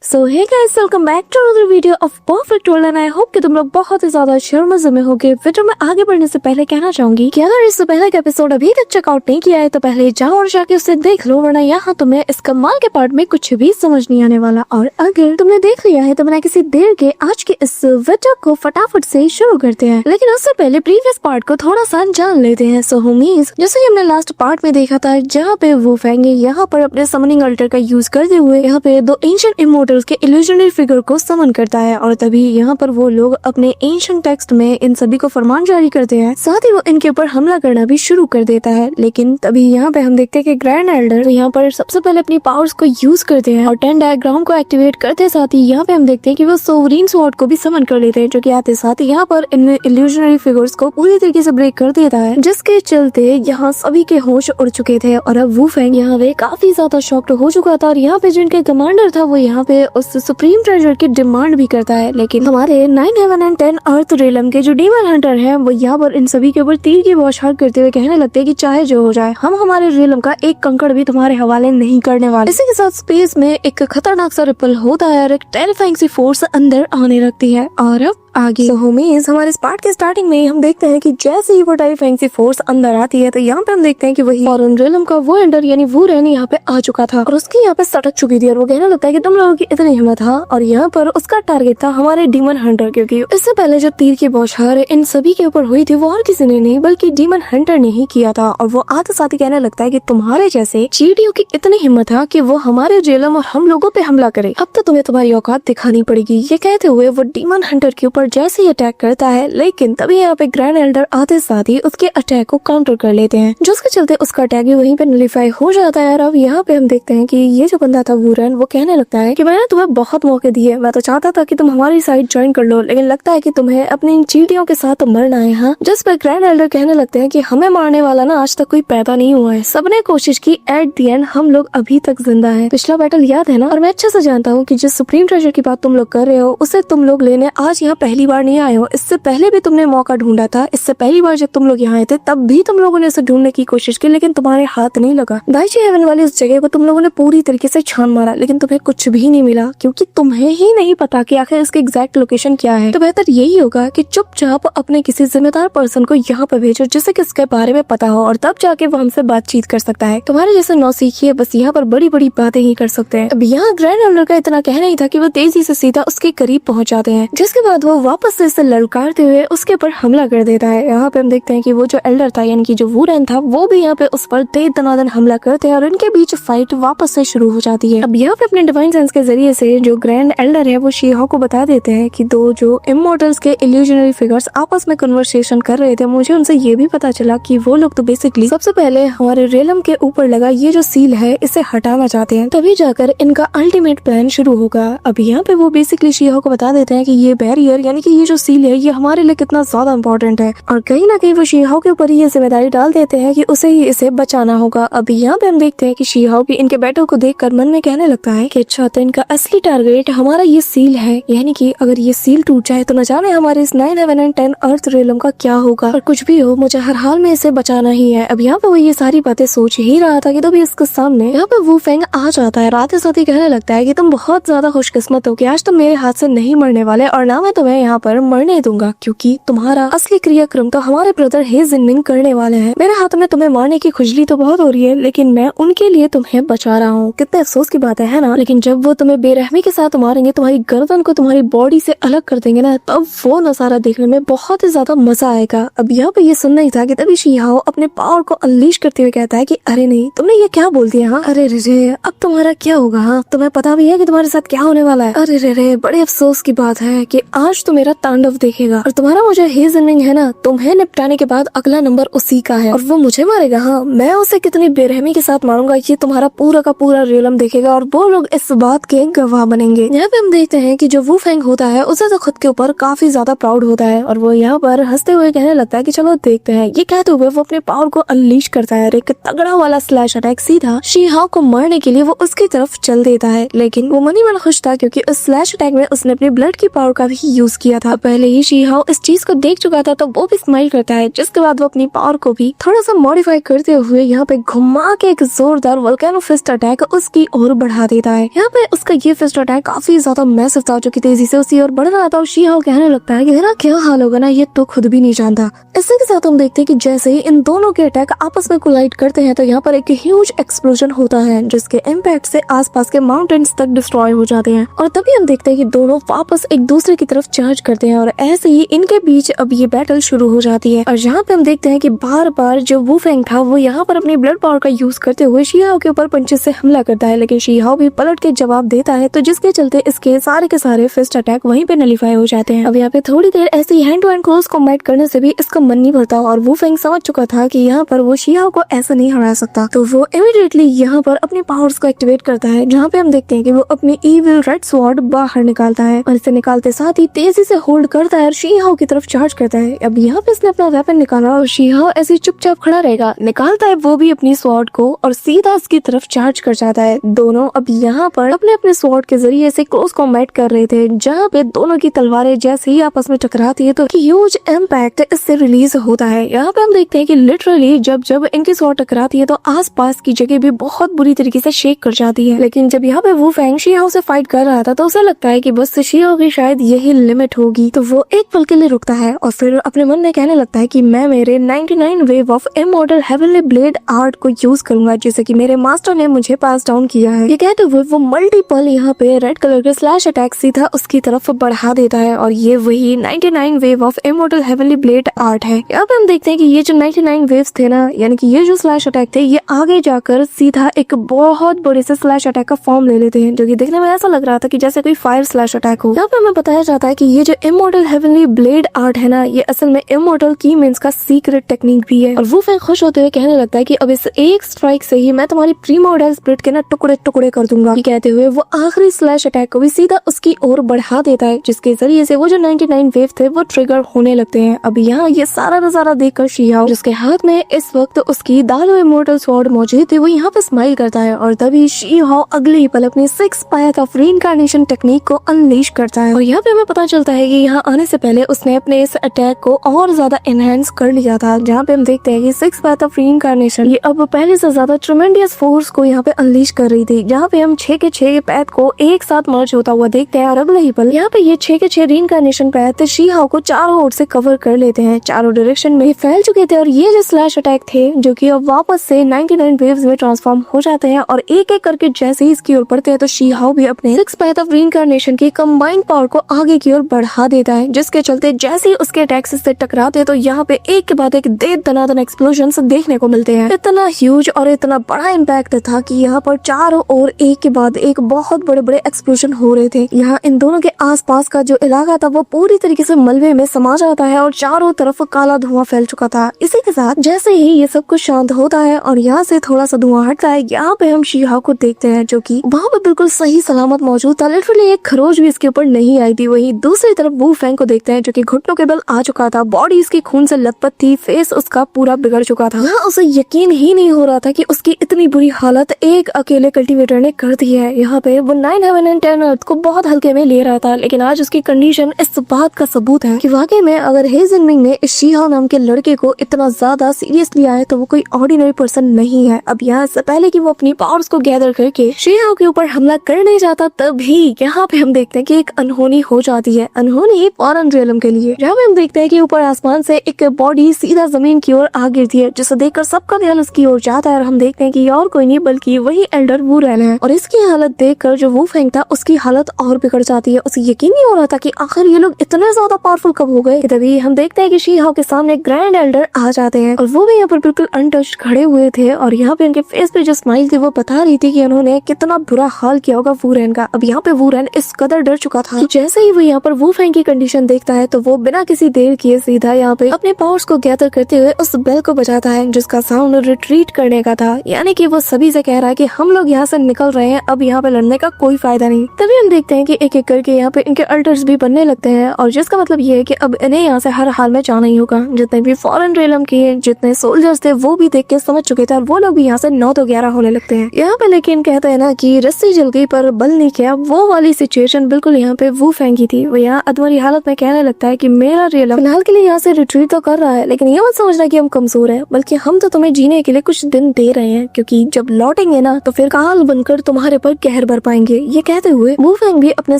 So hey guys, welcome back to another video of perfect world and I hope कि तुम लोग बहुत ही ज्यादा शर्मज़े में होगे। वीडियो में आगे बढ़ने से पहले कहना चाहूंगी कि अगर इससे पहले का एपिसोड अभी तक चेकआउट नहीं किया है तो पहले जाओ और जाके उसे देख लो, वरना यहाँ तुम्हें इस कमाल के पार्ट में कुछ भी समझ नहीं आने वाला। और अगर तुमने देख लिया है तो बिना किसी देर के आज के इस वीडियो को फटाफट से शुरू करते हैं। लेकिन उससे पहले प्रीवियस पार्ट को थोड़ा सा जान लेते हैं। सो होमीज, जैसे कि हमने लास्ट पार्ट में देखा था जहाँ पे वो फेंगे यहाँ पर अपने समनिंग अल्टर का यूज करते हुए यहाँ पे दो एंशिएंट इमोर्टल्स के इल्यूजनरी फिगर को समन करता है और तभी यहाँ पर वो लोग अपने एंशिएंट टेक्स्ट में इन सभी को फरमान जारी करते हैं, साथ ही वो इनके ऊपर हमला करना भी शुरू कर देता है। लेकिन तभी यहाँ पे हम देखते हैं कि ग्रैंड एल्डर यहाँ पर सबसे पहले अपनी पावर्स को यूज करते हैं और 10 डायग्राम को एक्टिवेट करते साथ ही यहाँ पे हम देखते हैं कि वो सोवरीन स्वॉर्ड को भी समन कर लेते हैं, जो कि आते साथ ही यहाँ पर इन इल्यूजनरी फिगर्स को पूरी तरीके से ब्रेक कर देता है, जिसके चलते यहाँ सभी के होश उड़ चुके थे और अब वू फेंग यहाँ पे काफी ज्यादा शॉक्ड हो चुका था और यहाँ पे जिनके कमांडर था वो यहाँ पे उस सुप्रीम ट्रेजर की डिमांड भी करता है। लेकिन हमारे 9 हेवन एंड 10 अर्थ रेलम के जो डीमन हंटर है वो यहाँ पर इन सभी के ऊपर तीर की बौछार करते हुए कहने लगते हैं कि चाहे जो हो जाए हम हमारे रेलम का एक कंकड़ भी तुम्हारे हवाले नहीं करने वाले। इसी के साथ स्पेस में एक खतरनाक सा रिपल होता है और एक टेरिफाइंग सी फोर्स अंदर आने लगती है। और अब आगे तो होमीज, हमारे इस पार्ट के स्टार्टिंग में हम देखते हैं कि जैसे ही वो टेरिफाइंग सी फोर्स अंदर आती है तो यहाँ पे हम देखते हैं कि वही फॉरेन रेलम का वो एंडर यानी वो रहने यहाँ पे आ चुका था और उसकी यहाँ पे सटक चुकी थी और वो कहने लगता है कि तुम लोगों की इतनी हिम्मत था। और यहाँ पर उसका टारगेट था हमारे डीमन हंटर, क्योंकि इससे पहले जो तीर की बौछार इन सभी के ऊपर हुई थी वो और किसी ने नहीं बल्कि डीमन हंटर ने ही किया था। और वो आते साथ ही कहने लगता है कि तुम्हारे जैसे चींटियों की इतनी हिम्मत था कि वो हमारे रेलम और हम लोगों पे हमला करे, अब तो तुम्हें तुम्हारी औकात दिखानी पड़ेगी। ये कहते हुए वो डीमन हंटर के ऊपर जैसे ही अटैक करता है, लेकिन तभी यहाँ पे ग्रैंड एल्डर आते साथ ही उसके अटैक को काउंटर कर लेते हैं, जिसके चलते उसका अटैक भी वहीं पे नलिफाई हो जाता है। और अब यहाँ पे हम देखते हैं कि ये जो बंदा था वूरन, वो कहने लगता है कि मैंने तुम्हें बहुत मौके दिए, मैं तो चाहता था कि तुम हमारी साइड ज्वाइन कर लो, लेकिन लगता है कि तुम्हें अपनी इन चींटियों के साथ मरना है। हाँ, जिस पर ग्रैंड एल्डर कहने लगते हैं कि हमें मारने वाला ना आज तक कोई पैदा नहीं हुआ है, सबने कोशिश की, एट दी एंड हम लोग अभी तक जिंदा है। पिछला बैटल याद है ना? और मैं अच्छे से जानता हूँ कि जिस सुप्रीम ट्रेजर की बात तुम लोग कर रहे हो उसे तुम लोग लेने आज यहाँ पहली बार नहीं आए हो, इससे पहले भी तुमने मौका ढूंढा था। इससे पहली बार जब तुम लोग यहाँ आए थे तब भी तुम लोगों ने इसे ढूंढने की कोशिश की, लेकिन तुम्हारे हाथ नहीं लगा। दाइची हेवन वाली उस जगह को तुम लोगों ने पूरी तरीके से छान मारा, लेकिन तुम्हें कुछ भी नहीं मिला, क्योंकि तुम्हें ही नहीं पता कि आखिर इसकी एग्जैक्ट लोकेशन क्या है। तो बेहतर यही होगा कि चुपचाप अपने किसी जिम्मेदार पर्सन को यहाँ पे भेजो जिसे किसके बारे में पता हो, और तब जाके वो हमसे बातचीत कर सकता है। तुम्हारे जैसे नौसिखिए बस यहाँ पर बड़ी बड़ी बातें ही कर सकते हैं। अब यहाँ ग्रैंड एल्डर का इतना कहना ही था कि वो तेजी से सीधा उसके करीब पहुंच जाते हैं, जिसके बाद वो वापस से इसे ललकारते हुए उसके ऊपर हमला कर देता है। यहाँ पे हम देखते हैं कि वो जो एल्डर था यानी कि जो वूरन था वो भी यहाँ पे उस पर तेज दनादन हमला करते हैं और इनके बीच फाइट वापस से शुरू हो जाती है। अब यहाँ पे अपने डिवाइन सेंस के जरिए से जो ग्रैंड एल्डर है वो शी-हो को बता देते हैं कि दो जो इमोर्टल्स के इल्यूजनरी फिगर्स आपस में कन्वर्सेशन कर रहे थे, मुझे उनसे ये भी पता चला कि वो लोग तो बेसिकली सबसे पहले हमारे रेलम के ऊपर लगा ये जो सील है इसे हटाना चाहते हैं, तभी जाकर इनका अल्टीमेट प्लान शुरू होगा। अब यहाँ पे वो बेसिकली शी-हो को बता देते हैं कि ये बैरियर यानी कि ये जो सील है ये हमारे लिए कितना ज्यादा इम्पोर्टेंट है और कहीं ना कहीं वो शी-हो के ऊपर ये जिम्मेदारी डाल देते हैं कि उसे ही इसे बचाना होगा। अब यहाँ पे हम देखते हैं कि शी-हो भी इनके बैटल को देखकर मन में कहने लगता है कि अच्छा तो इनका असली टारगेट हमारा ये सील है, यानी कि अगर ये सील टूट जाए तो न जाने हमारे इस 9 हेवन एंड 10 अर्थ रेलम का क्या होगा, और कुछ भी हो मुझे हर हाल में इसे बचाना ही है। अब यहाँ पे वो ये सारी बातें सोच ही रहा था कि तभी इसके सामने यहाँ पे वू फेंग आ जाता है। रात साथ ही कहने लगता है कि तुम बहुत ज्यादा खुशकिस्मत हो कि आज तुम मेरे हाथ से नहीं मरने वाले और ना मैं तुम्हें यहाँ पर मरने दूंगा, क्योंकि तुम्हारा असली क्रियाक्रम तो हमारे ब्रदर हे जिनमिंग करने वाले हैं। मेरे हाथ में तुम्हें मारने की खुजली तो बहुत हो रही है, लेकिन मैं उनके लिए तुम्हें बचा रहा हूँ। कितने अफसोस की बात है ना? लेकिन जब वो तुम्हें बेरहमी के साथ मारेंगे, तुम्हारी गर्दन को तुम्हारी बॉडी से अलग कर देंगे ना, तब वो नजारा देखने में बहुत ही ज्यादा मजा आएगा। अब यहाँ पे ये सुनना ही था कि तभी शी-हो अपने पावर को अनलीश करते हुए कहता है कि अरे नहीं, तुमने ये क्या बोल दिया? हाँ, अरे रे अब तुम्हारा क्या होगा? हाँ, तुम्हें पता भी है कि तुम्हारे साथ क्या होने वाला है? अरे रे बड़े अफसोस की बात है कि आज तो मेरा तांडव देखेगा, और तुम्हारा वो जो हे जिनमिंग है ना, तुम्हें निपटाने के बाद अगला नंबर उसी का है और वो मुझे मारेगा। हाँ, मैं उसे कितनी बेरहमी के साथ मारूंगा ये तुम्हारा पूरा का पूरा रेलम देखेगा और वो लोग इस बात के गवाह बनेंगे। यहाँ पे हम देखते हैं कि जो वू फेंग होता है उसे तो खुद के ऊपर काफी ज्यादा प्राउड होता है और वो यहाँ पर हंसते हुए कहने लगता है कि चलो देखते हैं। ये कहते हुए वो अपने पावर को अनलीश करता है और एक तगड़ा वाला स्लैश अटैक सीधा शी-हो को मारने के लिए वो उसकी तरफ चल देता है। लेकिन वो मनी मन खुश था क्योंकि उस स्लैश अटैक में उसने अपनी ब्लड की पावर का भी यूज यूज किया था। पहले ही शी हाओ इस चीज को देख चुका था तो वो भी स्माइल करता है, जिसके बाद वो अपनी पावर को भी थोड़ा सा मॉडिफाई करते हुए यहाँ पे घुमा के एक जोरदार वोल्केनो फिस्ट अटैक उसकी ओर बढ़ा देता है। यहाँ पे उसका ये फिस्ट अटैक काफी ज्यादा मैसिव था, जो कि तेजी से उसी ओर बढ़ रहा था और शी हाओ कहने लगता है कि तेरा क्या हाल होगा ना, ये तो खुद भी नहीं जानता। इसी के साथ हम देखते हैं कि जैसे ही इन दोनों के अटैक आपस में कोलाइड करते हैं तो यहाँ पर एक ह्यूज एक्सप्लोजन होता है, जिसके इम्पैक्ट से आसपास के माउंटेन्स तक डिस्ट्रॉय हो जाते हैं। और तभी हम देखते हैं कि दोनों वापस एक दूसरे की तरफ चार्ज करते हैं और ऐसे ही इनके बीच अब ये बैटल शुरू हो जाती है। और यहाँ पे हम देखते हैं कि बार बार जो वू फेंग था वो यहाँ पर अपनी ब्लड पावर का यूज करते हुए शी हाओ के ऊपर पंचेस से हमला करता है, लेकिन शी हाओ भी पलट के जवाब देता है, तो जिसके चलते इसके सारे के सारे फिस्ट अटैक वहीं पे नलीफाई हो जाते हैं। अब यहाँ पे थोड़ी देर ऐसे hand to hand close combat करने से भी इसका मन नहीं भरता और वू फेंग समझ चुका था कि यहाँ पर वो शी हाओ को ऐसा नहीं हरा सकता, तो वो इमीडिएटली यहाँ पर अपनी पावर्स को एक्टिवेट करता है, जहाँ पे हम देखते हैं कि वो अपनी इविल रेड स्वॉर्ड बाहर निकालता है और इसे निकालते साथ ही तेजी से होल्ड करता है और शी हाओ की तरफ चार्ज करता है। अब यहाँ पे इसने अपना वेपन निकाला और शी हाओ ऐसे चुपचाप खड़ा रहेगा, निकालता है वो भी अपनी स्वॉर्ड को और सीधा उसकी तरफ चार्ज कर जाता है। दोनों अब यहाँ पर अपने अपने स्वॉर्ड के जरिए से क्लोज कॉम्बैट कर रहे थे, जहाँ पे दोनों की तलवारें जैसे ही आपस में टकराती है तो ह्यूज इम्पैक्ट इससे रिलीज होता है। यहाँ पे हम देखते हैं कि लिटरली जब जब इनकी स्वॉर्ड टकराती है तो आसपास की जगह भी बहुत बुरी तरीके से शेक कर जाती है। लेकिन जब यहाँ पे वू फेंग शी हाओ से फाइट कर रहा था तो उसे लगता है कि बस शी हाओ की शायद यही लिमिट होगी, तो वो एक पल के लिए रुकता है और फिर अपने मन में कहने लगता है कि मैं मेरे 99 wave of immortal heavenly blade art को यूज करूंगा, जैसे कि मेरे मास्टर ने मुझे पास डाउन किया है। ये कहते हुए वो मल्टीपल यहाँ पे red colour K slash attack सीधा उसकी तरफ बढ़ा देता है और ये वही 99 wave of immortal heavenly blade art है। यहाँ पे हम देखते हैं कि ये जो 99 वेव्स थे ना, यानी कि ये जो स्लैश अटैक थे, ये आगे जाकर सीधा एक बहुत बड़े से स्लैश अटैक का फॉर्म ले लेते हैं, जो कि देखने में ऐसा लग रहा था कि जैसे कोई फायर स्लैश अटैक हो। यहाँ पे हमें बताया जाता है कि ये जो इमॉर्टल हेवनली ब्लेड आर्ट है ना, ये असल में इमॉर्टल की मीन्स का सीक्रेट टेक्निक भी है। और वो फेंग खुश होते हुए कहने लगता है कि अब इस एक स्ट्राइक से ही मैं तुम्हारी प्रीमोर्डियल स्पिरिट के ना टुकड़े टुकड़े कर दूंगा। ये कहते हुए वो आखिरी स्लैश अटैक को भी सीधा उसकी ओर बढ़ा देता है, जिसके जरिए से वो जो 99 वेव थे वो ट्रिगर होने लगते हैं। अब यहाँ ये सारा नजारा देखकर शी हाओ, जिसके हाथ में इस वक्त उसकी दालो इमॉर्टल स्वॉर्ड मौजूद थी, वो यहाँ पे स्माइल करता है और तभी शी हाओ अगले ही पल अपनी 6 पाथ ऑफ रीइंकार्नेशन टेक्निक को अनलीश करता है। और यहाँ पे हमें पता चलता है कि यहाँ आने से पहले उसने अपने इस अटैक को और ज्यादा एनहेंस कर लिया था, जहाँ पे हम देखते हैं कि 6 पाथ ऑफ रीइंकार्नेशन ये अब पहले से ज्यादा ट्रेमेंडियस फोर्स को यहाँ पे अनलीश कर रही थी, जहाँ पे हम 6 के 6 पैथ को एक साथ मर्ज होता हुआ देखते हैं और अगले ही पल यहाँ पे ये 6 के 6 रीइंकार्नेशन पैथ शी हाओ को चारों ओर से कवर कर लेते हैं, चारों डायरेक्शन में फैल चुके थे और ये जो स्लैश अटैक थे जो कि अब वापस से 99 वेव्स में ट्रांसफॉर्म हो जाते हैं और एक एक करके जैसे ही इसकी ओर बढ़ते हैं तो शी हाओ भी अपने 6 पाथ ऑफ रीइंकार्नेशन की कंबाइंड पावर को आगे की ओर बढ़ा देता है, जिसके चलते जैसे ही उसके अटैक्स से टकराते हैं तो यहाँ पे एक के बाद एक दे दनादन एक्सप्लोजन्स देखने को मिलते हैं। इतना ह्यूज और इतना बड़ा इम्पैक्ट था कि यहाँ पर चारों ओर एक के बाद एक बहुत बड़े बड़े एक्सप्लोजन हो रहे थे। यहाँ इन दोनों के आसपास का जो इलाका था वो पूरी तरीके से मलबे में समा जाता है और चारों तरफ काला धुआं फैल चुका था। इसी के साथ जैसे ही ये सब कुछ शांत होता है और यहाँ से थोड़ा सा धुआं हटता है, यहाँ पे हम शी हाओ को देखते हैं जो कि वहाँ पे बिल्कुल सही सलामत मौजूद था, लिटरली एक खरोच भी इसके ऊपर नहीं आई थी। वहीं दूसरी तरफ वू फेंग को देखते हैं जो कि घुटनों के बल आ चुका था, बॉडी इसकी खून से लथपथ थी, फेस उसका पूरा बिगड़ चुका था। यहाँ उसे यकीन ही नहीं हो रहा था कि उसकी इतनी बुरी हालत एक अकेले कल्टीवेटर ने कर दी है। यहाँ पे वो 9 हेवन एंड 10 अर्थ को बहुत हल्के में ले रहा था, लेकिन आज उसकी कंडीशन इस बात का सबूत है कि वाकई में अगर हे जिनमिंग ने इस शी हाओ नाम के लड़के को इतना ज्यादा सीरियस लिया है तो वो कोई ऑर्डिनरी पर्सन नहीं है। अब यहाँ से पहले कि वो अपनी पावर्स को गैदर करके शी हाओ के ऊपर हमला करने जाता, तभी यहाँ पे हम देखते हैं कि एक अनहोनी हो जाती है, अनहोनी फॉरेन रियलम के लिए। जहाँ पे हम देखते हैं कि ऊपर आसमान से एक बॉडी सीधा जमीन की ओर आ गिरती है, जिसे देखकर सबका ध्यान उसकी ओर जाता है और हम देखते हैं कि और कोई नहीं बल्कि वही एल्डर वू रेन है। और इसकी हालत देखकर जो वू फेंग था उसकी हालत और बिगड़ जाती है। उसे यकीन नहीं हो रहा था कि आखिर ये लोग इतने ज्यादा पावरफुल कब हो गए। तभी हम देखते हैं कि शी हाओ के सामने ग्रैंड एल्डर आ जाते हैं और वो भी यहाँ पर बिल्कुल अनटच्ड खड़े हुए थे और यहाँ पे उनके फेस पे जो स्माइल थी वो बता रही थी कि उन्होंने कितना बुरा हाल किया होगा वू रेन का। अब यहाँ पे वू रेन इस कदर डर चुका था कि जैसे ही वो यहाँ पर वू फेंग की कंडीशन देखता है तो वो बिना किसी देर किए सीधा यहाँ पे अपने पावर्स को गैदर करते हुए उस बेल को बजाता है जिसका साउंड रिट्रीट करने का था, यानी कि वो सभी से कह रहा है कि हम लोग यहाँ से निकल रहे हैं, अब यहाँ पे लड़ने का कोई फायदा नहीं। तभी हम देखते हैं कि एक एक करके यहाँ पे इनके अल्टर्स भी बनने लगते हैं और जिसका मतलब ये है कि अब इन्हें यहाँ से हर हाल में जाना ही होगा। जितने भी फॉरेन रियलम के जितने सोल्जर्स थे वो भी देख के समझ चुके थे और वो लोग भी यहाँ से 9 तो 11 होने लगते हैं। यहाँ पे लेकिन कहते हैं ना कि रस्सी जल गई पर बल नहीं किया, वो वाली सिचुएशन बिल्कुल यहाँ पे वू फेंग की थी। वो यहाँ अधमरी हालत में कहने लगता है कि मेरा रियलम फिलहाल के लिए यहाँ से रिट्रीट तो कर रहा है, लेकिन ये मत समझना कि हम कमजोर हैं, बल्कि हम तो तुम्हें जीने के लिए कुछ दिन दे रहे हैं, क्योंकि जब लौटेंगे ना तो फिर काल बनकर तुम्हारे पर कहर बर पाएंगे। ये कहते हुए वू फेंग भी अपने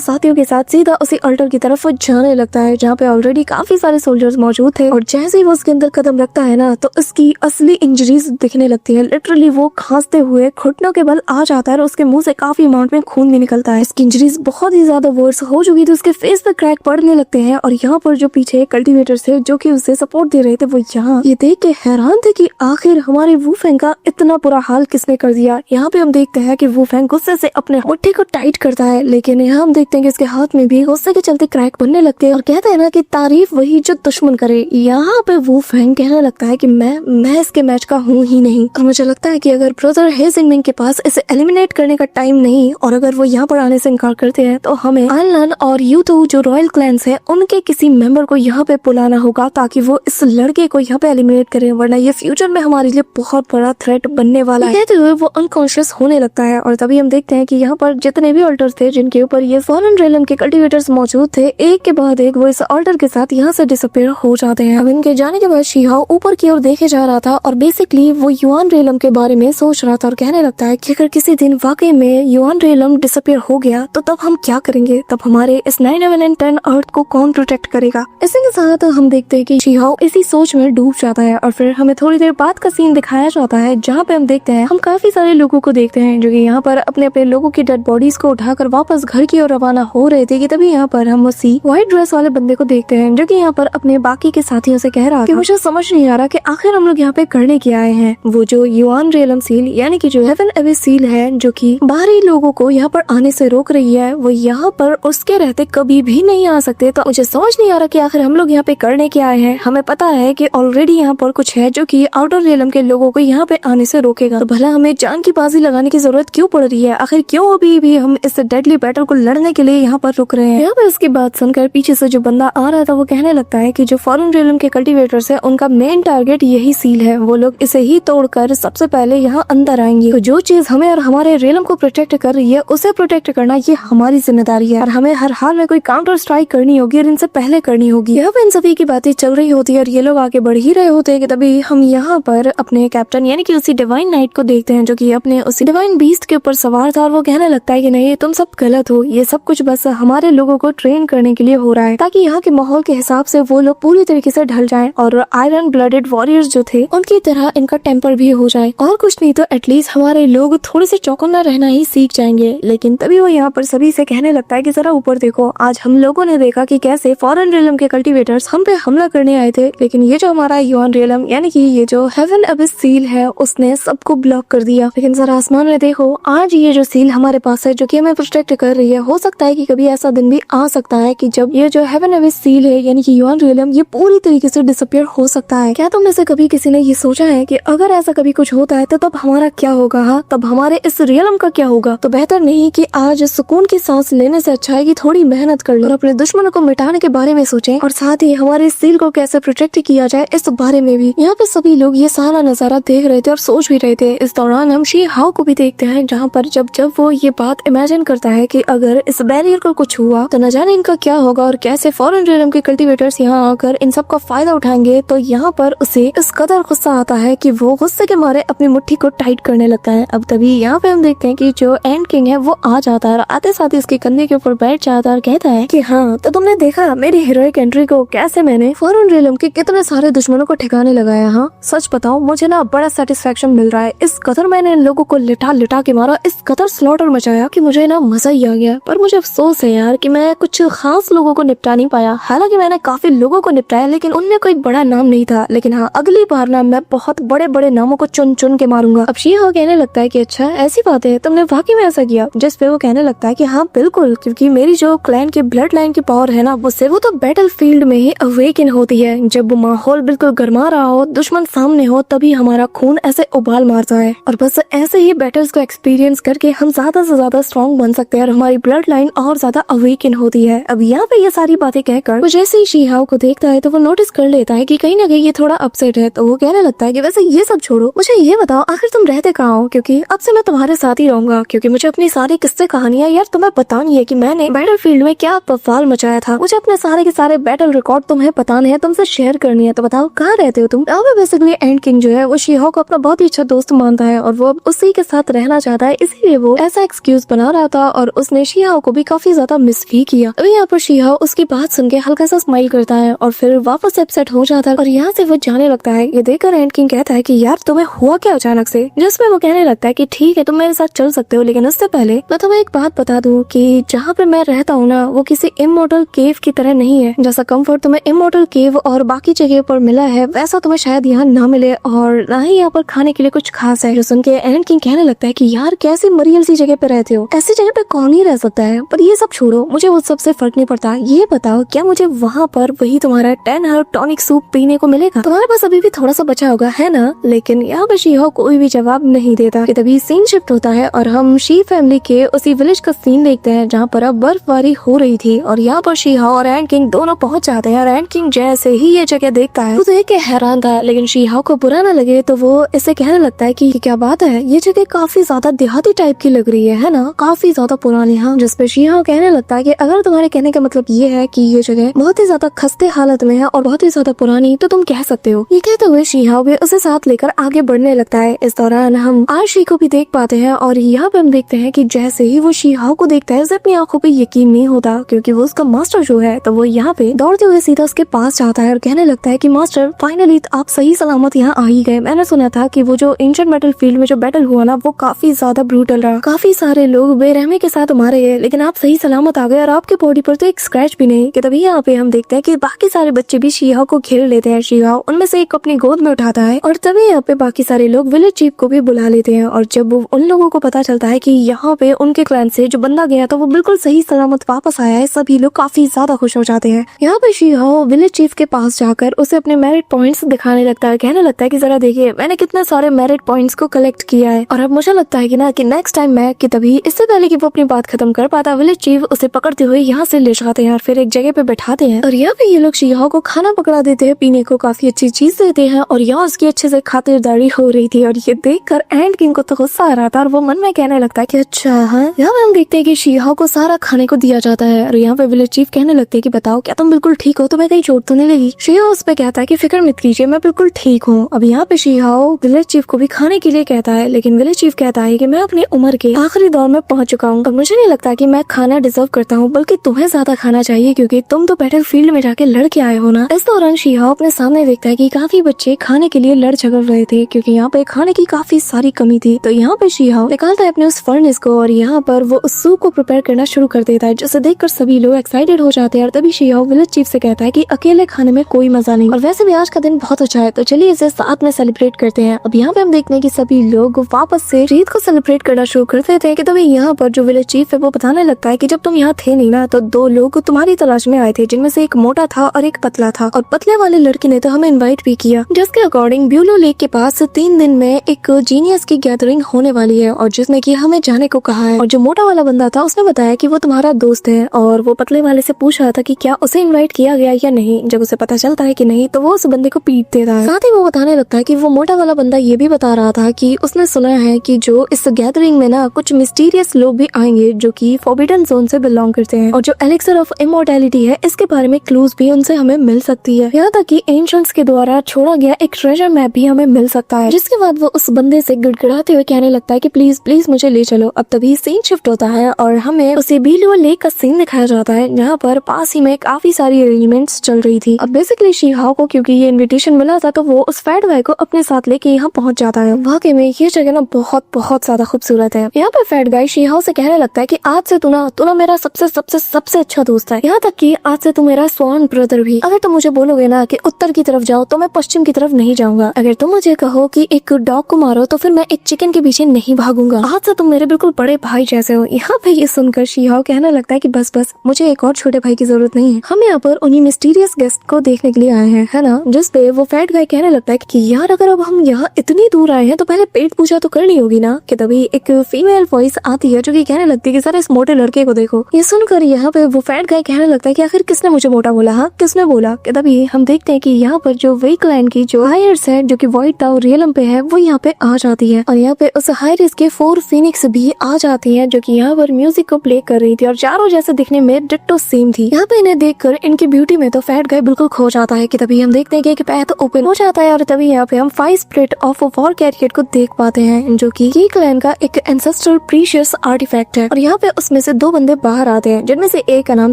साथियों के साथ सीधा उसी अल्टर की तरफ जाने लगता है, जहाँ पे ऑलरेडी काफी सारे सोल्जर्स मौजूद थे। और जैसे ही वो उसके अंदर कदम रखता है ना तो उसकी असली इंजरीज दिखने लगती है। लिटरली वो खांसते हुए घुटनों के बल आ जाता है और उसके मुंह से काफी अमाउंट में खून भी निकलता है। इसकी इंजरीज बहुत ही ज्यादा वर्स हो चुकी थी, उसके फेस पे क्रैक पड़ने लगते हैं। और यहाँ पर जो पीछे कल्टीवेटर थे जो कि उसे सपोर्ट दे रहे थे, वो यहाँ ये देख के हैरान थे कि आखिर हमारे वू फेंग का इतना बुरा हाल किसने कर दिया। यहाँ पे हम देखते हैं कि वू फेंग गुस्से से अपने मुट्ठी को टाइट करता है, लेकिन यहाँ हम देखते हैं कि इसके हाथ में भी गुस्से के चलते क्रैक बनने लगते हैं। और कहते हैं ना कि तारीफ वही जो दुश्मन करे। यहाँ पे वू फेंग कहने लगता है कि मैं इसके मैच का हूँ ही नहीं। और मुझे लगता है कि अगर ब्रदर हे जिनमिंग के पास इसे एलिमिनेट करने का टाइम नहीं और अगर वो यहाँ पर आने से इनकार करते हैं तो हमें आनलन और यूथू जो रॉयल क्लैंस है उनके किसी मेंबर को यहाँ पे बुलाना होगा ताकि वो इस लड़के को यहाँ पे एलिमिनेट करें, वरना ये फ्यूचर में हमारे लिए बहुत बड़ा थ्रेट बनने वाला है। कहते हुए वो अनकॉन्शियस होने लगता है। और तभी हम देखते हैं कि यहाँ पर जितने भी ऑल्टर्स थे जिनके ऊपर ये फॉरेन रेलम के कल्टीवेटर्स मौजूद थे, एक के बाद एक वो इस ऑल्टर के साथ यहाँ से डिसअपीयर हो जाते हैं। अब इनके जाने के बाद शीहाओ ऊपर की ओर देखे जा रहा था और बेसिकली वो युआन रेलम के बारे में सोच रहा था और कहने लगता है कि अगर किसी दिन वाकई में युआन रेलम डिसअपीयर हो गया तो तब हम क्या करेंगे, तब हमारे इस 9 11 and 10 अर्थ को कौन प्रोटेक्ट करेगा। इसी के साथ हम देखते हैं कि शीहाओ इसी सोच में डूब जाता है और फिर हमें थोड़ी देर बाद का सीन दिखाया जाता है जहाँ पे हम देखते हैं हम काफी सारे लोगों को देखते हैं जो कि यहाँ पर अपने अपने लोगों की डेड बॉडीज को उठाकर वापस घर की ओर रवाना हो रहे थे कि तभी यहाँ पर हम उसी व्हाइट ड्रेस वाले बंदे को देखते हैं जो कि यहाँ पर अपने बाकी के साथियों से कह रहा था कि मुझे समझ नहीं आ रहा कि आखिर हम लोग यहाँ पे करने के आए हैं। वो जो युआन रेलम सील यानी कि जो हेवन एबिस सील है जो कि बाहरी लोगों को यहाँ पर आने से रोक रही है, वो यहाँ पर उसके रहते कभी भी नहीं आ सकते। तो मुझे समझ नहीं आ रहा कि आखिर हम लोग यहाँ पे करने के आए हैं। हमें पता है कि ऑलरेडी यहाँ पर कुछ है जो कि आउटर रेलम के लोगों को यहाँ पे आने से रोकेगा, तो भला हमें जान की बाजी लगाने की जरूरत क्यों पड़ रही है? आखिर क्यों अभी भी हम इस डेडली बैटल को लड़ने के लिए यहाँ पर रुक रहे हैं? यहाँ पर उसकी बात सुनकर पीछे से जो बंदा आ रहा था वो कहने लगता है कि जो फॉरेन रेलम के कल्टीवेटर्स है उनका मेन टारगेट यही सील है, वो लोग इसे ही तोड़कर सबसे पहले यहाँ अंदर आएंगे। तो जो चीज हमें और हमारे रेलम को प्रोटेक्ट कर रही है उसे प्रोटेक्ट करना ये हमारी जिम्मेदारी है और हमें हर हाल में कोई काउंटर स्ट्राइक करनी होगी और इनसे पहले करनी होगी। यहाँ पे इन सभी की बातें चल रही होती है और ये लोग आगे बढ़ ही रहे होते हैं कि तभी हम यहाँ पर अपने कैप्टन यानी कि उसी डिवाइन नाइट को देखते हैं जो कि अपने उसी डिवाइन बीस्ट के ऊपर सवार था और वो कहने लगता है कि नहीं, तुम सब गलत हो, ये सब कुछ बस हमारे लोगों को ट्रेन करने के लिए हो रहा है ताकि यहाँ के माहौल के हिसाब से वो लोग पूरी तरीके से ढल जाएं और आयरन ब्लडेड वॉरियर्स जो थे उनकी तरह इनका टेम्पर भी हो जाए और कुछ नहीं तो एटलीस्ट हमारे लोग थोड़े से चौकन्ना रहना ही सीख जाएंगे। लेकिन तभी वो यहाँ पर सभी से कहने लगता है कि जरा ऊपर देखो, आज हम लोगों ने देखा कि कैसे फॉरेन रेलम के कल्टीवेटर्स हम पे हमला करने आए थे, लेकिन ये जो हमारा युआन रेलम यानी कि ये जो हेवन एबिस सील है उसने सबको ब्लॉक कर दिया। लेकिन जरा आसमान में देखो, आज ये जो सील हमारे पास है जो कि हमें प्रोटेक्ट कर रही है, हो सकता है कि कभी ऐसा दिन भी आ सकता है कि जब ये जो हेवन एबिस सील है यानी कि युआन रेलम ये पूरी तरीके से डिसअपीयर हो सकता है। क्या तुम में से कभी किसी ने ये सोचा है कि अगर ऐसा कभी कुछ होता है तो तब हमारा क्या होगा? हाँ, तब हमारे इस रियलम का क्या होगा? तो बेहतर नहीं कि आज सुकून की सांस लेने से अच्छा है कि थोड़ी मेहनत कर लो और अपने दुश्मनों को मिटाने के बारे में सोचें और साथ ही हमारे सील को कैसे प्रोटेक्ट किया जाए इस बारे में भी। यहाँ पे सभी लोग ये सारा नजारा देख रहे थे और सोच भी रहे थे। इस दौरान हम शी हाओ को भी देखते हैं जहाँ पर जब वो ये बात इमेजिन करता है कि अगर इस बैरियर को कुछ हुआ तो न जाने इनका क्या होगा और कैसे फॉरेन रेलम के कल्टीवेटर्स यहाँ आकर इन सब का फायदा उठाएंगे। तो यहाँ पर उसे इस कदर गुस्सा आता है कि वो गुस्से के मारे अपनी मुट्ठी को टाइट करने लगता है। अब तभी यहाँ पे हम देखते हैं कि जो एंड किंग है वो आ जाता है और आते साथ ही उसके कंधे के ऊपर बैठ जाता है और कहता है कि हाँ, तो तुमने देखा मेरी हीरोइक एंट्री को, कैसे मैंने फॉरेन रेलम के कितने सारे दुश्मनों को ठिकाने लगाया। हाँ, सच बताओ मुझे ना बड़ा सेटिस्फेक्शन मिल रहा है। इस कदर मैंने इन लोगों को लिटा लिटा के मारा, इस कदर स्लॉटर मचाया कि मुझे ना मजा ही आ गया। पर मुझे अफसोस है यार कि मैं कुछ खास लोगों को निपटा नहीं पाया। हालांकि मैंने काफी लोगों को निपटाया लेकिन उनमें कोई बड़ा नाम नहीं था। लेकिन हाँ, अगली बार ना मैं बहुत बड़े बड़े नामों को चुन चुन के मारूंगा। अब शी हाओ कहने लगता है कि अच्छा ऐसी बात है, तुमने वाकई में ऐसा किया? जिस पे वो कहने लगता है कि हाँ बिल्कुल, क्योंकि मेरी जो क्लैन की ब्लड लाइन की पावर है ना वो तो बैटल फील्ड में ही अवेकन होती है। जब वो माहौल बिल्कुल गर्मा रहा हो, दुश्मन सामने हो, तभी हमारा खून ऐसे उबाल मारता है और बस ऐसे ही बैटल्स को एक्सपीरियंस करके हम ज्यादा से ज्यादा स्ट्रॉन्ग बन सकते हैं और हमारी ब्लड लाइन और ज्यादा अवेकन होती है। अब यहाँ पे ये सारी बातें कहकर वो जैसे ही शी हाओ को देखता है तो वो नोटिस कर लेता है कि कहीं ना कहीं ये थोड़ा अपसेट है। तो वो कहने लगता है कि वैसे ये सब छोड़ो, मुझे ये बताओ आखिर तुम रहते कहाँ हो, क्योंकि अब से मैं तुम्हारे साथ ही रहूंगा, क्योंकि मुझे अपनी सारी किस्से कहानियां यार तुम्हें बतानी है कि मैंने बैटल फील्ड में क्या बवाल मचाया था। मुझे अपने सारे के सारे बैटल रिकॉर्ड तुम्हें बताने हैं, तुमसे शेयर करनी है, तो बताओ कहाँ रहते हो तुम। अब बेसिकली एंड किंग जो है वो शी-हो को अपना बहुत ही अच्छा दोस्त मानता है और वो अब उसी के साथ रहना चाहता है, इसीलिए वो ऐसा एक्सक्यूज बना रहा था और उसने शी-हो को भी काफी ज्यादा मिस भी किया। अभी यहाँ पर शी-हो उसकी बात सुन के हल्का सा स्माइल करता है और फिर वापस अपसेट हो जाता है और यहाँ से वो जाने लगता है। ये देखकर एंड किंग कहता है कि यार तुम्हें हुआ क्या अचानक से, जिसमें वो कहने लगता है कि ठीक है तुम मेरे साथ चल सकते हो, लेकिन उससे पहले मैं तुम्हें एक बात बता दूं कि जहाँ पे मैं रहता हूँ ना वो किसी इमोर्टल केव की तरह नहीं है। जैसा कंफर्ट तुम्हें इमोर्टल केव और बाकी जगह पर मिला है वैसा तुम्हें शायद यहाँ ना मिले, और ना ही यहाँ पर खाने के लिए कुछ खास है। जो सुन के एंड किंग कहने लगता है कि यार कैसी मरियल सी जगह पे रहते हो, ऐसी जगह पे कौन ही रह सकता है। पर ये सब छोड़ो, मुझे वो सबसे फर्क नहीं पड़ता। ये बताओ क्या मुझे वहाँ पर वही तुम्हारा 10 हर्ब टॉनिक सूप पीने को मिलेगा? तुम्हारे पास अभी भी थोड़ा सा बचा होगा है ना? लेकिन यहाँ पर शी-हो कोई भी जवाब नहीं देता। तभी सीन शिफ्ट होता है और हम शी फैमिली के उसी विलेज का सीन देखते हैं जहाँ पर अब बर्फबारी हो रही थी और यहाँ पर शी-हो और एंड किंग दोनों पहुँच जाते हैं। और एंड किंग जैसे ही ये जगह देखता है वो देख के हैरान था, लेकिन शी-हो को बुरा न लगे तो वो इसे कहने लगता है कि क्या बात है, ये जगह काफी ज्यादा देहाती टाइप की लग रही है ना, काफी ज्यादा पुरानी। हाँ, जिसपे शी-हो कहने लगता है कि अगर तुम्हारे कहने का मतलब ये है कि ये जगह बहुत ही ज्यादा खस्ते हालत में है और बहुत ही ज्यादा पुरानी, तो तुम कह सकते हो। ये कहते हुए शी-हो भी उसे साथ लेकर आगे बढ़ने लगता है। इस दौरान हम आशी को भी देख पाते हैं और यहाँ पे हम देखते हैं कि जैसे ही वो शी-हो को देखता है उसे अपनी आंखों पे यकीन नहीं होता, क्योंकि वो उसका मास्टर जो है, तो वो यहाँ पे दौड़ते हुए सीधा उसके पास जाता है और कहने लगता है कि मास्टर फाइनली आप सही सलामत यहाँ आ ही गए। मैंने सुना था कि वो जो एंशिएंट मेटल फील्ड में जो बैटल हुआ ना वो काफी ज्यादा ब्रूटल रहा, काफी सारे लोग बेरहमी के साथ मारे गए, लेकिन आप सही सलामत आ गए और आपके बॉडी पर तो एक स्क्रैच भी नहीं। कि तभी यहाँ पे हम देखते हैं कि बाकी सारे बच्चे भी शी-हो को घेर लेते हैं। शी-हो उनमें से एक अपनी गोद में उठाता है और तभी यहाँ पे बाकी सारे लोग विलेज चीफ को भी बुला लेते हैं। और जब उन लोगों को पता चलता है कि यहाँ पे उनके क्लैन से जो बंदा गया था वो बिल्कुल सही सलामत वापस आया है, सभी लोग काफी ज्यादा खुश हो जाते हैं। यहाँ पे शी-हो विलेज चीफ के पास जाकर उसे अपने मेरिट पॉइंट्स दिखाने लगता है, कहने लगता है कि जरा देखिए मैंने कितने सारे मेरिट पॉइंट्स को कलेक्ट किया है और अब मुझे लगता है कि ना कि नेक्स्ट टाइम मैं कि तभी इससे पहले कि वो अपनी बात खत्म कर पाता विलेज चीफ उसे पकड़ते हुए यहाँ से ले जाते हैं और फिर एक जगह पे बैठाते हैं। और यहाँ पे ये लोग शी-हो को खाना पकड़ा देते हैं, पीने को काफी अच्छी चीज देते हैं और यहाँ उसकी अच्छे से खातिरदारी हो रही थी। और ये देखकर एंड किंग को तो गुस्सा आ रहा था और वो मन में कहने लगता है कि अच्छा हाँ। यहाँ पे हम देखते हैं कि शी-हो को सारा खाने को दिया जाता है और यहाँ पे विलेज चीफ कहने लगते हैं कि बताओ क्या तुम बिल्कुल ठीक हो, तुम्हें कहीं चोट तो नहीं लगी? शी-हो उस पे कहता है कि फिक्र मत कीजिए मैं बिल्कुल ठीक हूँ। अब यहाँ पे शी-हो विलेज चीफ को भी खाने के लिए कहता है, लेकिन विलेज चीफ कहता है कि मैं अपनी उम्र के आखिरी दौर में पहुंच चुका हूँ और मुझे नहीं लगता कि मैं खाना डिजर्व करता हूँ, बल्कि तुम्हें ज्यादा खाना चाहिए क्योंकि तुम तो बैटल फील्ड में जाके लड़ के आए हो ना। इस दौरान शी-हो अपने सामने देखता है कि काफी बच्चे खाने के लिए लड़ झगड़ रहे थे क्योंकि यहाँ पे खाने की काफी सारी कमी थी। तो यहाँ पे शी-हो निकालता है अपने उस फर्नेस को और यहाँ पर वो उस सूप को प्रिपेयर करना शुरू कर देता है, जिसे देखकर सभी लोग एक्साइटेड हो जाते हैं। और तभी शी-हो विलेज चीफ से कहता है कि अकेले खाने में कोई मजा नहीं और वैसे भी आज का दिन बहुत अच्छा है, तो चलिए इसे साथ में सेलिब्रेट करते हैं। अब यहाँ पे हम देखते हैं कि सभी लोग वापस से ईद को सेलिब्रेट करना शुरू कर देते हैं। कि तभी यहाँ पर जो विलेज चीफ है वो बताने लगता है कि जब तुम यहाँ थे नहीं ना तो 2 लोग तुम्हारी तलाश में आए थे, जिनमें से एक मोटा था और एक पतला था, और पतले वाले लड़के ने तो हमें इनवाइट भी किया, जिसके अकॉर्डिंग ब्यूलो लेक के पास 3 दिन में एक जीनियस की गैदरिंग होने वाली है और जिसमें कि हमें जाने को कहा है। और जो मोटा वाला बंदा था उसने बताया कि वो तुम्हारा दोस्त है और वो पतले वाले से पूछ रहा था कि क्या उसे इनवाइट किया गया या नहीं। जब उसे पता चलता है कि नहीं तो वो उस बंदे को पीट देता है। साथ ही वो बताने लगता है कि वो मोटा वाला बंदा ये भी बता रहा था कि उसने सुना है कि जो इस गैदरिंग में ना कुछ मिस्टीरियस लोग भी आएंगे जो कि फॉरबिडन जोन से बिलोंग करते हैं, और जो एलिक्सर ऑफ इमॉर्टैलिटी है इसके बारे में क्लूज भी उनसे हमें मिल सकती है। यहाँ तक कि एंशिएंट्स के द्वारा छोड़ा गया एक ट्रेजर मैप भी हमें मिल सकता है। जिसके बाद वो उस बंदे से गिड़गिड़ाते हुए कहने लगता है कि प्लीज प्लीज मुझे ले चलो। अब तभी सीन शिफ्ट होता है और हमें उसे ब्यूलो लेक का सीन दिखाया जाता है, जहाँ पर पास ही में काफी सारी अरेंजमेंट्स चल रही थी। अब बेसिकली शी-हो को क्योंकि ये इनविटेशन मिला था तो वो उस फैट गाय को अपने साथ लेके यहाँ पहुंच जाता है। वाकई में ये जगह ना बहुत बहुत ज्यादा खूबसूरत है। यहाँ पर फैट गाय शी-हो से कहने लगता है कि आज से तू ना मेरा सबसे सबसे सबसे अच्छा दोस्त है, यहाँ तक कि आज से तू मेरा स्वान ब्रदर भी। अगर तुम मुझे बोलोगे ना कि उत्तर की तरफ जाओ तो मैं पश्चिम की तरफ नहीं जाऊंगा। अगर तुम मुझे कहो कि एक डॉग को मारो तो फिर मैं एक चिकन के पीछे नहीं भागूंगा। आज से तुम मेरे बिल्कुल बड़े भाई जैसे हो। यहाँ पे ये सुनकर शी-हो कहने लगता है कि बस बस मुझे एक और छोटे भाई की जरूरत नहीं है, हम यहाँ पर उन्हीं मिस्टीरियस गेस्ट को देखने के लिए आए हैं, है ना। जिस पे वो फैट गाय कहने लगता है कि यार अगर अब हम यहाँ इतनी दूर आए हैं तो पहले पेट पूजा तो करनी होगी ना। कि तभी एक फीमेल वॉइस आती है जो कि कहने लगती है कि सर इस मोटे लड़के को देखो। ये सुनकर यहाँ पे वो फैट गाय कहने लगता है कि आखिर किसने मुझे मोटा बोला, हाँ किसने बोला। कि तभी हम देखते हैं कि यहाँ पर जो वे क्लैन की जो हायर्स है जो कि व्हाइट टावर रियलम पे है वो यहाँ पे आ जाती है और यहाँ पे उस हायर्स के 4 फीनिक्स भी आ जाती है जो कि यहाँ पर म्यूजिक को प्ले कर रही थी और चारों जैसे दिखने में डिट्टो सेम थी। यहाँ पे इन्हें देखकर इनकी ब्यूटी में तो फैट गाय बिल्कुल खो जाता है कि तभी हम देखते हैं कि एक पैथ ओपन हो जाता है और तभी यहाँ पे हम 5 स्पिरिट ऑफ वॉर कैरियर को देख पाते हैं जो कि की क्लैन का एक एंसेस्ट्रल प्रीशियस आर्टिफैक्ट है। और यहाँ पे उसमें से 2 बंदे बाहर आते हैं जिनमें से एक का नाम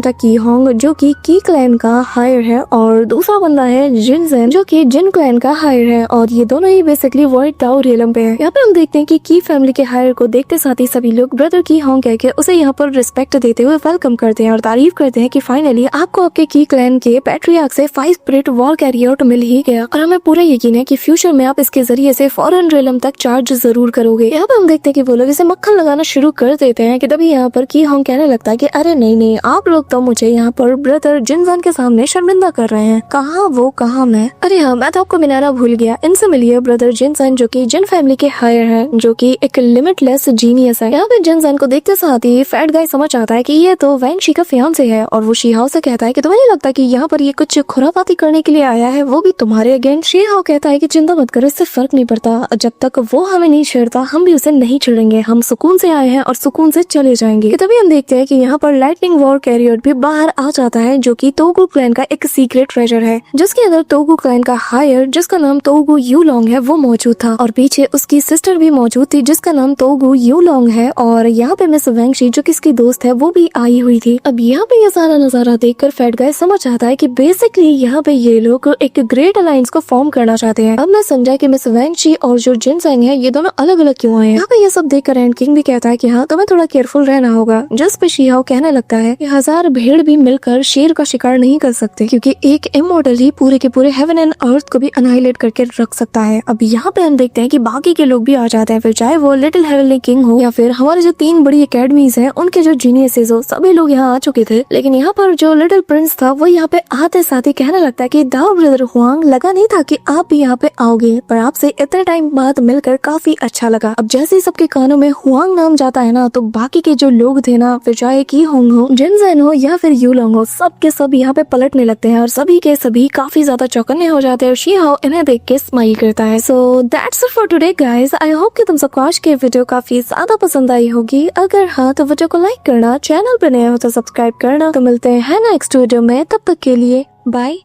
था की होंग जो कि की क्लैन का हायर है और दूसरा बंदा है जिनजेन जो कि जिन क्लैन का हायर है और ये दोनों ही बेसिकली वर्ल्ड टाउ रियलम पे है। यहाँ पे हम देखते हैं कि की फैमिली के हायर को देखते साथ ही सभी लोग ब्रदर की होंग कह के उसे यहाँ पर रिस्पेक्ट देते हुए वेलकम करते हैं और तारीफ करते हैं कि फाइनली आपको आपके की क्लैन के पैट्रियार्क से 5 स्पिरिट वॉर कैरियर मिल ही गया और हमें पूरा यकीन है कि फ्यूचर में आप इसके जरिए से फॉरेन रियलम तक चार्ज जरूर करोगे। यहाँ पे हम देखते हैं कि वो लोग इसे मक्खन लगाना शुरू कर देते हैं कि तभी यहाँ पर की होंग कहने लगता है कि अरे नहीं आप लोग तो मुझे यहाँ पर ब्रदर जिनजान के सामने शर्मिंदा कर रहे हैं। कहाँ वो कहाँ मैं? अरे हाँ, मैं तो आपको मिलाना भूल गया। इनसे मिलिए ब्रदर जिनजान जो कि जिन फैमिली के हायर है जो कि एक लिमिटलेस जीनियस है। यहाँ पे जिनजान को देखते साथ ही फैट गाय समझ आता है कि ये तो वैंगशी का फियांसे है और वो शीहाओ से कहता है कि तुम्हें नहीं लगता कि यहाँ पर ये कुछ खुरापाती करने के लिए आया है, वो भी तुम्हारे अगेंस्ट? शीहाओ कहता है कि चिंता मत करो, इससे फर्क नहीं पड़ता, जब तक वो हमें नहीं छेड़ता हम भी उसे नहीं छेड़ेंगे, हम सुकून से आए हैं और सुकून से चले जाएंगे। तभी हम देखते हैं कि यहाँ पर लाइटनिंग वॉर कैरियर भी बाहर आ जाता है जो कि तोगु क्लैन का एक सीक्रेट ट्रेजर है जिसके अंदर तोगु क्लैन का हायर जिसका नाम तोगु यूलोंग है वो मौजूद था और पीछे उसकी सिस्टर भी मौजूद थी जिसका नाम तोगु यूलोंग है और यहाँ पे मिस वैंगशी जो किसकी दोस्त है वो भी आई हुई थी। अब यहाँ पे ये सारा नजारा देखकर फैट गाय समझ आता है कि बेसिकली यहाँ पे ये लोग एक ग्रेट अलायंस को फॉर्म करना चाहते हैं। अब मैं समझा कि मिस वैंगशी और जो जिनसेंग है ये दोनों अलग अलग क्यों आए हैं। यहाँ पे ये सब देखकर एंड किंग भी कहता है कि हाँ तुम्हें थोड़ा केयरफुल रहना होगा। जिस पे शीहाओ कहने लगता है कि 1000 भेड़ भी मिलकर शेर का शिकार नहीं कर सकते क्योंकि एक इमॉर्टल ही पूरे के पूरे हेवन एंड अर्थ को भी अनाइलेट करके रख सकता है। अब यहाँ पे हम देखते हैं कि बाकी के लोग भी आ जाते हैं, फिर चाहे वो लिटिल हेवनली किंग हो या फिर हमारे जो 3 बड़ी एकेडमीज हैं उनके जो जीनियसेस हो, सभी लोग यहाँ आ चुके थे। लेकिन यहाँ पर जो लिटिल प्रिंस था वो यहाँ पे आते साथ ही कहने लगता है कि दाओ ब्रदर हुआंग, लगा नहीं था कि आप भी यहाँ पे आओगे पर आपसे इतने टाइम बाद मिलकर काफी अच्छा लगा। अब जैसे ही सबके कानों में हुआंग नाम जाता है ना तो बाकी के जो लोग थे ना, फिर चाहे की होंग हो, जिनजेन हो या फिर यूलोंग हो, सब के सब यहाँ पे पलटने लगते हैं और सभी के सभी काफी ज्यादा चौकन्ने हो जाते हैं और शीहाओ इन्हें देख के स्माइल करता है। So that's it for today guys. I hope कि तुम सबको आज के वीडियो काफी ज्यादा पसंद आई होगी। अगर हाँ तो वीडियो को लाइक करना, चैनल पर नए हो तो सब्सक्राइब करना। तो मिलते हैं नेक्स्ट वीडियो में, तब तक के लिए बाय।